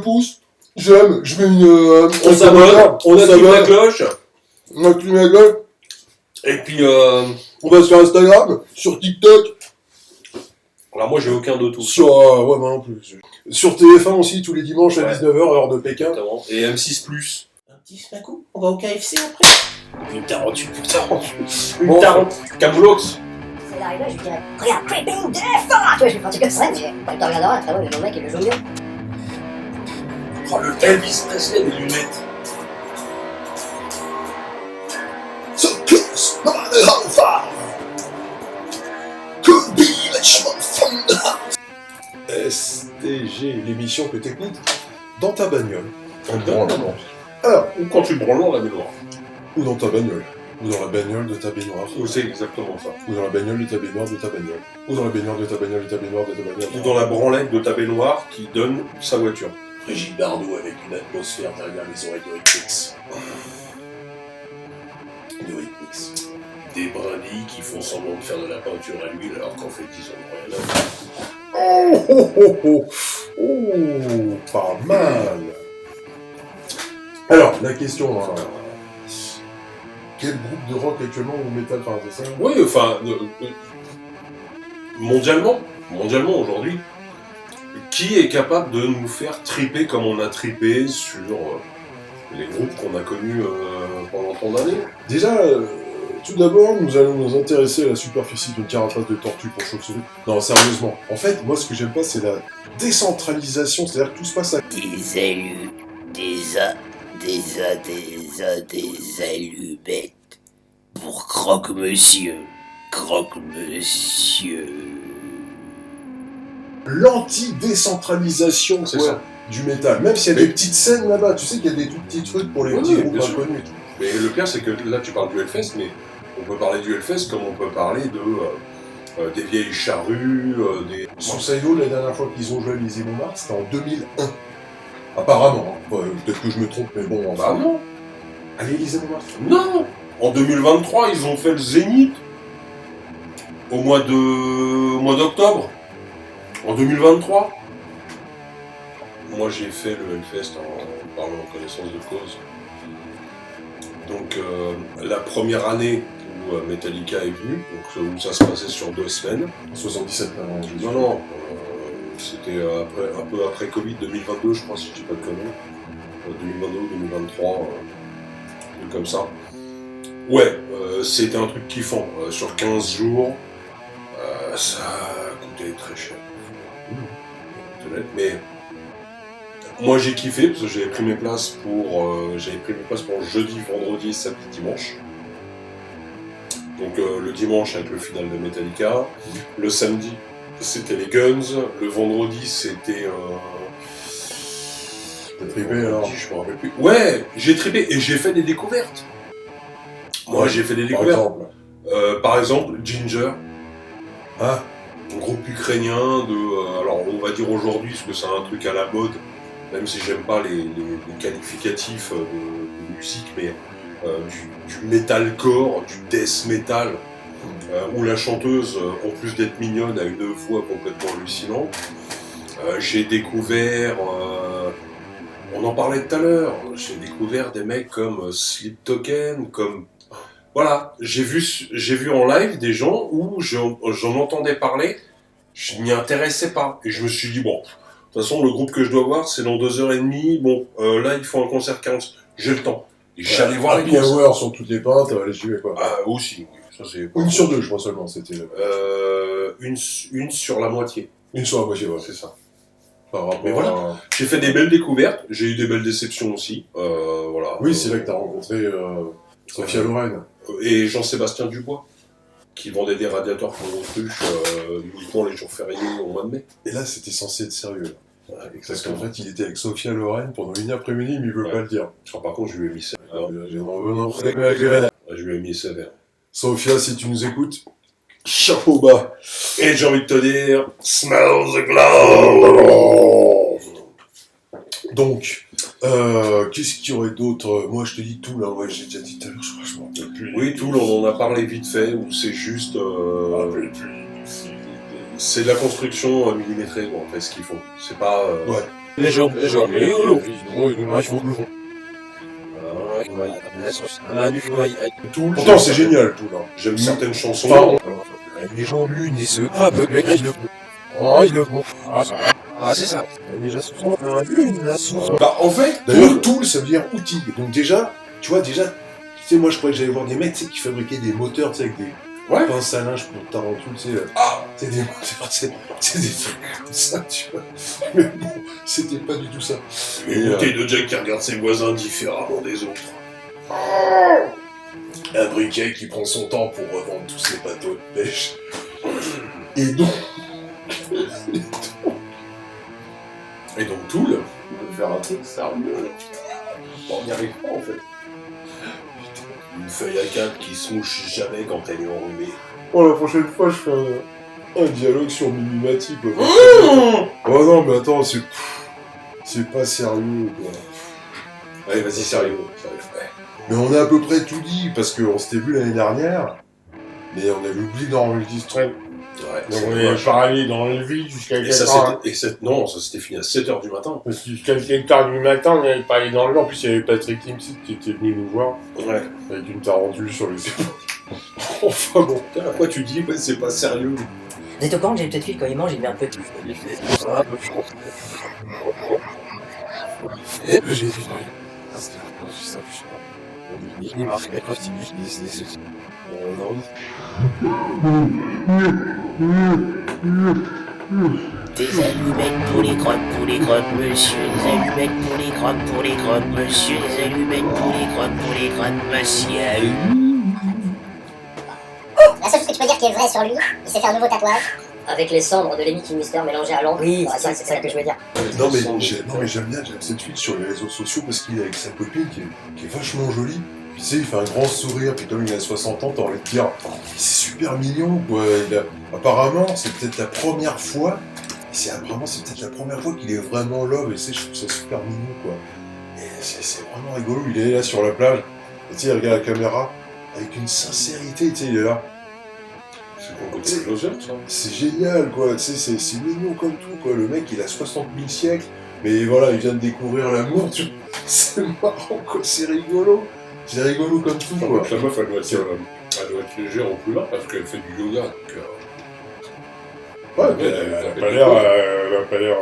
pouce, j'aime, je mets On s'abonne, on active la cloche. On active la cloche. Et puis, On va sur Instagram, sur TikTok, alors moi j'ai aucun de tout. sur... ouais, moi non plus. Sur TF1 aussi, tous les dimanches à Ouais. 19h, heure de Pékin. Exactement. Et M6+. Un petit snack, on va au KFC après. Une tarotte, une Bon, tarotte. Camoulox. C'est l'arrivée, je lui dirais, regarde, creeping death! Tu vois, je lui fais un truc comme ça, je dis, t'en regarderas, très bon, le mec, il le joue bien. Oh, le Elvis Presley des lunettes. So kiss my alpha. Could be Richmond from the house. STG, l'émission que t'écoutes dans ta bagnole. En branlant. Alors, Ou quand tu branles dans la baignoire. ou dans ta bagnole. Ou dans la bagnole de ta baignoire. Ou c'est exactement ça. Ou dans la bagnole de ta baignoire de ta bagnole. Ou dans la baignoire de ta bagnole de ta baignoire de ta bagnole. Ou dans la branlette de ta baignoire qui donne sa voiture. Brigitte Bardot avec une atmosphère derrière les oreilles de Ritmix. De Ritmix. Des brindilles qui font semblant de faire de la peinture à l'huile alors qu'en fait ils en ont rien à faire. Oh, oh, oh, oh. Oh, pas mal. Alors, la question, quel groupe de rock actuellement ou métal, enfin, c'est ça? Oui, enfin, mondialement aujourd'hui, qui est capable de nous faire triper comme on a tripé sur les groupes qu'on a connus pendant tant d'années? Déjà, tout d'abord, nous allons nous intéresser à la superficie d'une carapace de tortue pour chauve-souris. Non, sérieusement. En fait, moi, ce que j'aime pas, c'est la décentralisation, c'est-à-dire que tout se passe à... Des élus, des allumettes. Pour croque-monsieur. Croque-monsieur. L'anti-décentralisation, C'est quoi, ça. du métal. Même s'il y a Mais- des petites scènes là-bas, tu sais qu'il y a des tout petits trucs pour les Oui, petits oui, groupes bien sûr. inconnus et tout. Mais le pire, c'est que là, tu parles du Hellfest, mais on peut parler du Hellfest comme on peut parler de des vieilles charrues, des... Suicidal, la dernière fois qu'ils ont joué à l'Élysée Montmartre, c'était en 2001. Apparemment, hein. Peut-être que je me trompe, mais bon, Bah enfin... non. À l'Élysée Montmartre. Non. En 2023, ils ont fait le Zénith au mois d'octobre. En 2023. Moi, j'ai fait le Hellfest en parlant en connaissance de cause. Donc, la première année où Metallica est venu, donc où ça se passait sur 2 semaines. 77 avant. Non, c'était un peu après Covid, 2022, je crois, si je dis pas de conneries. 2022 ou 2023, un truc comme ça. Ouais, c'était un truc kiffant. Sur 15 jours, ça coûtait très cher. Mais moi j'ai kiffé parce que j'avais pris mes places pour jeudi, vendredi, samedi, dimanche. Donc le dimanche avec le final de Metallica, le samedi c'était les Guns, le vendredi c'était T'as trippé alors? je me rappelle plus. Ouais, j'ai trippé et j'ai fait des découvertes. Moi j'ai fait des Par découvertes. exemple. Par exemple, Ginger, Ah, un groupe ukrainien de. Alors on va dire aujourd'hui parce que c'est un truc à la mode, même si j'aime pas les qualificatifs de musique, mais du metalcore, du death metal, où la chanteuse, en plus d'être mignonne, a une voix complètement hallucinante. J'ai découvert, on en parlait tout à l'heure, j'ai découvert des mecs comme Sleep Token, comme... Voilà, j'ai vu en live des gens où j'en entendais parler, je m'y intéressais pas. Et je me suis dit, bon, de toute façon, le groupe que je dois voir, c'est dans 2h30, bon, là, ils font un concert 15, j'ai le temps. Et j'allais voir les Happy concerts. Hour sur toutes les pintes, les jouer quoi. Ah, aussi, oui, ça c'est... Une sur deux, je crois seulement, c'était. Une sur la moitié, Une sur la moitié, ouais. c'est ça. Par rapport Mais voilà. à... J'ai fait des belles découvertes, j'ai eu des belles déceptions aussi, voilà. Oui, c'est là que t'as rencontré Sophia Loren. Et Jean-Sébastien Dubois, qui vendait des radiateurs pour l'autruche uniquement les jours fériés au mois de mai. Et là, c'était censé être sérieux. Là. Ouais, Parce qu'en fait, il était avec Sophia Loren pendant une après-midi, mais il veut Ouais. pas le dire. Alors, par contre, je lui ai mis sévère. Je lui ai mis sévère. Sophia, si tu nous écoutes, chapeau bas. Et j'ai envie de te dire, smell the glow. Donc, qu'est-ce qu'il y aurait d'autre? Moi, je te dis tout, là, ouais, j'ai déjà dit tout à l'heure, je m'en rappelle plus. Oui, Toul, on en a parlé vite fait, où c'est juste... c'est de la construction millimétrée, quoi, en fait, ce qu'ils font. C'est pas... Ouais. Pourtant, c'est génial, tout, là. J'aime certaines chansons. Enfin, Les gens l'unissent, avec le oh, il le ah, c'est ça. Déjà, Bah, en fait, d'ailleurs, tool, ça veut dire outil. Donc déjà, tu vois, tu sais, moi, je croyais que j'allais voir des mecs, tu sais, qui fabriquaient des moteurs, tu sais, avec des Ouais. pinces à linge pour tarentule, tu sais. C'est des moteurs, c'est des trucs comme ça, tu vois. Mais bon, c'était pas du tout ça. Une bouteille de Jack qui regarde ses voisins différemment des autres. Un briquet qui prend son temps pour revendre tous ses bateaux de pêche. Et donc, Et donc Tool, On peut faire un truc sérieux. bon, on n'y arrive pas en fait. Une feuille à 4 qui se mouche jamais quand elle est enrhumée. oh, la prochaine fois, je fais un dialogue sur Mimimati, quoi. Oh non, mais attends, c'est pas sérieux, quoi. Allez, vas-y, sérieux. Ouais. Mais on a à peu près tout dit, parce qu'on s'était vu l'année dernière, mais on avait oublié d'enregistrer. Ouais, Donc c'est on est dommage. parallé dans le vide jusqu'à Et ça, 4h. non, ça s'était fini à 7h du matin. Parce que jusqu'à 4h du matin, on avait parlé dans le vide. En plus, il y avait Patrick Timsit qui était venu nous voir Ouais. avec une tarentule sur les épaules. Enfin bon. Putain, à quoi tu dis, ouais, c'est pas sérieux. Vous êtes au courant que j'ai le fil quand il mange, il devient un peu. J'ai vu il marque la crosse, Des allumettes pour les crottes, monsieur. Des allumettes pour les crottes, monsieur. Des allumettes pour les crottes, monsieur. La seule chose que tu peux dire qui est vraie sur lui, il s'est fait un nouveau tatouage. Avec les cendres de Lemmy Kilmister mélangées à l'encre. Oui, c'est ça que je veux dire. Non mais j'aime bien cette suite sur les réseaux sociaux parce qu'il est avec sa copine qui est vachement jolie. Puis tu sais, il fait un grand sourire, puis comme il a 60 ans, t'as envie de dire c'est super mignon quoi. Apparemment, c'est peut-être la première fois, qu'il est vraiment love et tu sais, je trouve ça super mignon quoi. Et c'est vraiment rigolo, il est là sur la plage, et tu sais, il regarde la caméra avec une sincérité, tu sais, il est là. C'est quoi côté closer, ça? C'est génial, quoi. Tu sais, c'est mignon comme tout, quoi. Le mec, il a 60 000 siècles, mais voilà, il vient de découvrir l'amour. C'est marrant, quoi. C'est rigolo. C'est rigolo comme tout, quoi. Donc la meuf, elle doit être légère au plus là parce qu'elle fait du yoga. Donc, Ouais, Elle a pas l'air.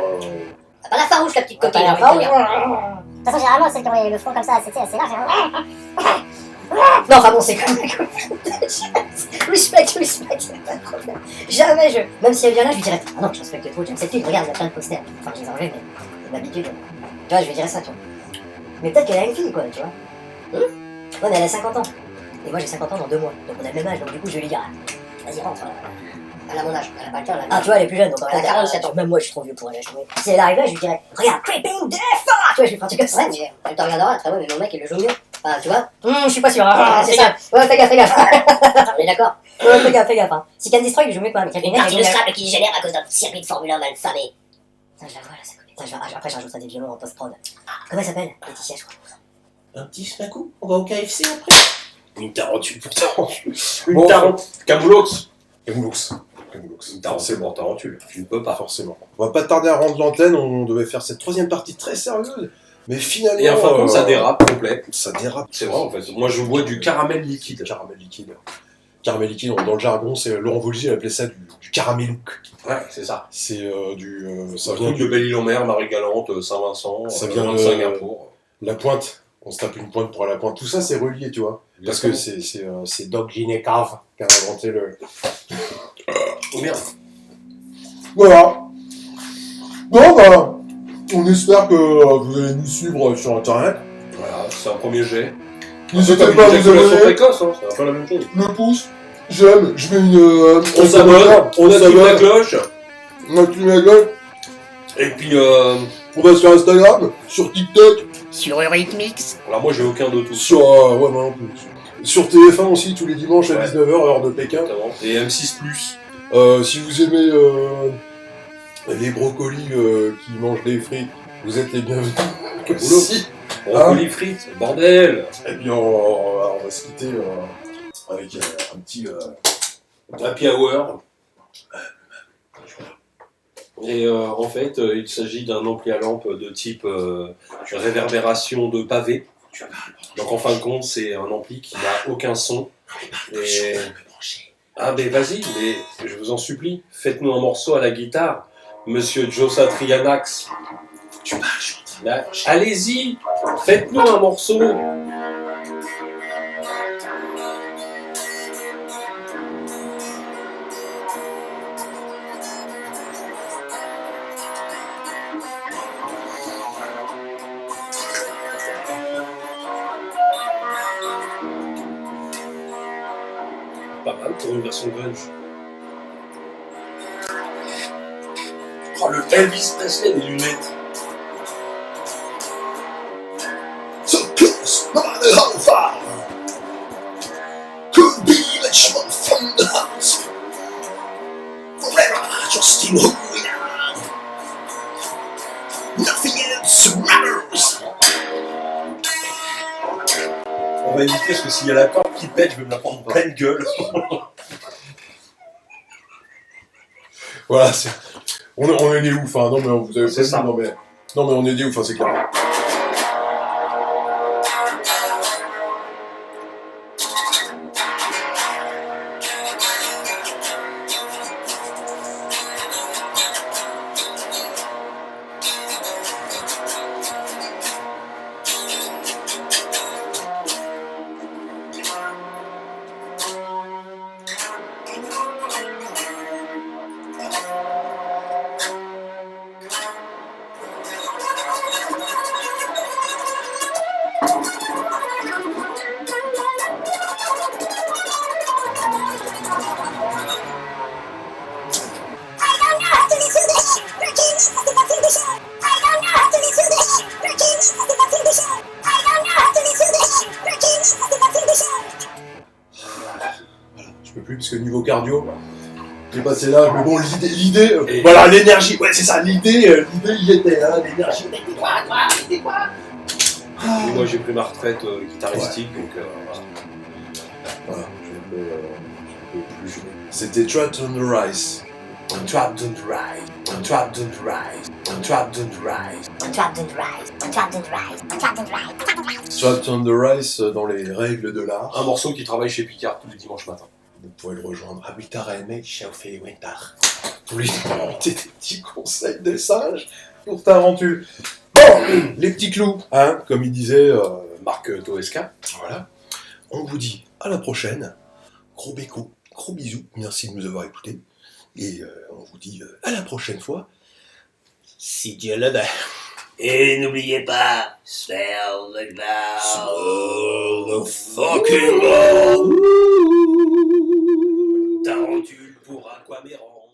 T'as pas la farouche, la petite copine. la De toute façon, généralement, celles qui ont le front comme ça, c'est assez large. Hein. Non, enfin bon, c'est comme. Respect, pas de problème. Jamais même si elle vient là, je lui dirais ah non, je respecte trop, j'aime cette fille, regarde, il y a plein de posters. Enfin, je les enlève, mais d'habitude. Tu vois, je lui dirais ça, tu vois. Mais peut-être qu'elle a une fille, quoi, tu vois. Ouais, mais elle a 50 ans. Et moi, j'ai 50 ans dans 2 mois. Donc on a le même âge, donc du coup, je vais lui dire vas-y, rentre. Elle a mon âge, elle a pas le temps, là. Ah, tu vois, elle est plus jeune, donc Elle a 47 ans. Même moi, je suis trop vieux pour elle. Si elle arrive là, je lui dirais regarde, creeping death! Tu vois, je lui ferai un truc comme ça. Ouais, mais elle te regardera, très ouais, mais mon mec, il le joue mieux. Ah, tu vois je suis pas sûr. Ah, c'est fais gaffe. Ouais, fais gaffe. On est d'accord. Ouais, fais gaffe. Hein. Si Candy Destroy, il joue mieux que moi. Mais Une partie de Scrabble qui génère à cause d'un circuit de Formule 1 mal famé. Putain, je la vois là, sa copine. Après, je rajouterai des violons en post-prod. Comment elle s'appelle Laetitia, je crois. Un petit snack-ou? On va au KFC après? Une tarentule pour tarentule. Bon, Camoulox. Camoulox. Une tarentule. Tu ne peux pas. Forcément. On va pas tarder à rendre l'antenne, on devait faire cette troisième partie très sérieuse. Mais finalement. Et enfin, comme ça dérape complet. Ça dérape. C'est vrai, en fait. Moi, je bois du caramel liquide. Caramel liquide. Caramel liquide, dans le jargon, c'est Laurent Voulzy appelait ça du caramelouk. Ouais, c'est ça. C'est Ça vient de Belle-Île-en-Mer, Marie-Galante, Saint-Vincent, Ça vient de Singapour. La Pointe. On se tape une pointe pour aller à la Pointe. Tout ça, c'est relié, tu vois. Parce que c'est Doc Ginekov qui a inventé le. Oh merde. Voilà. Bon, bah, on espère que vous allez nous suivre sur Internet. Voilà, c'est un premier jet. N'hésitez pas à vous abonner. précoce, hein, c'est un peu la même chose. Le pouce, j'aime, je mets une. On s'abonne, on active la cloche, On active la gueule. et puis On va sur Instagram, sur TikTok, Sur Eurythmix. alors moi j'ai aucun de tous. sur. Ouais, moi non plus. Sur TF1 aussi, tous les dimanches à Ouais. 19h, heure de Pékin. Exactement. Et M6+. Si vous aimez les brocolis qui mangent des frites, vous êtes les bienvenus. Aussi. Brocoli frites, bordel. Et puis on va se quitter avec un petit. Happy hour. Et en fait, il s'agit d'un ampli à lampe de type réverbération de pavé. Donc en fin de compte, c'est un ampli qui n'a aucun son. Et... Ah mais vas-y, mais je vous en supplie, faites-nous un morceau à la guitare, Monsieur Joe Satrianax. Tu parles, je suis en train de Là, allez-y, faites-nous un morceau. Pas mal pour une version grunge. Oh, le Elvis Presley des lunettes. So close, no matter how far. Could be much more from the house. Forever, just in who we are. Nothing else matters. On va éviter parce que s'il y a la corde qui pète, je vais me la prendre en pleine gueule. Voilà, on est des ouf, hein. Non, mais vous avez C'est pas ça. dit, non, mais on est des ouf, hein, c'est clair. Je peux plus, parce que niveau cardio, j'ai passé là, mais bon, l'idée, Et- voilà, l'énergie, ouais, c'est ça, l'idée y était, hein, l'énergie. Et moi j'ai pris ma retraite guitaristique, donc voilà. Voilà, je peux plus jouer. C'était Trapped on the Rise. Trapped on the rise, trapped on the rise, trapped on the rise. Trapped and rise, trapped and rise, trapped and rise. Trapped on the Rise dans les règles de l'art. Un morceau qui travaille chez Picard tous les dimanches matins. Vous pouvez le rejoindre à 8h30 chez Ophélie Winter. Pour lui demander des petits conseils de singe pour ta aventure. Bon, les petits clous, hein, comme il disait Marc Toesca. Voilà. On vous dit à la prochaine. Gros béco, gros bisous. Merci de nous avoir écoutés. Et on vous dit à la prochaine fois. Si Dieu le veut. Et n'oubliez pas, smell the cloud. The fucking love. Tarentule pour Aquaméran.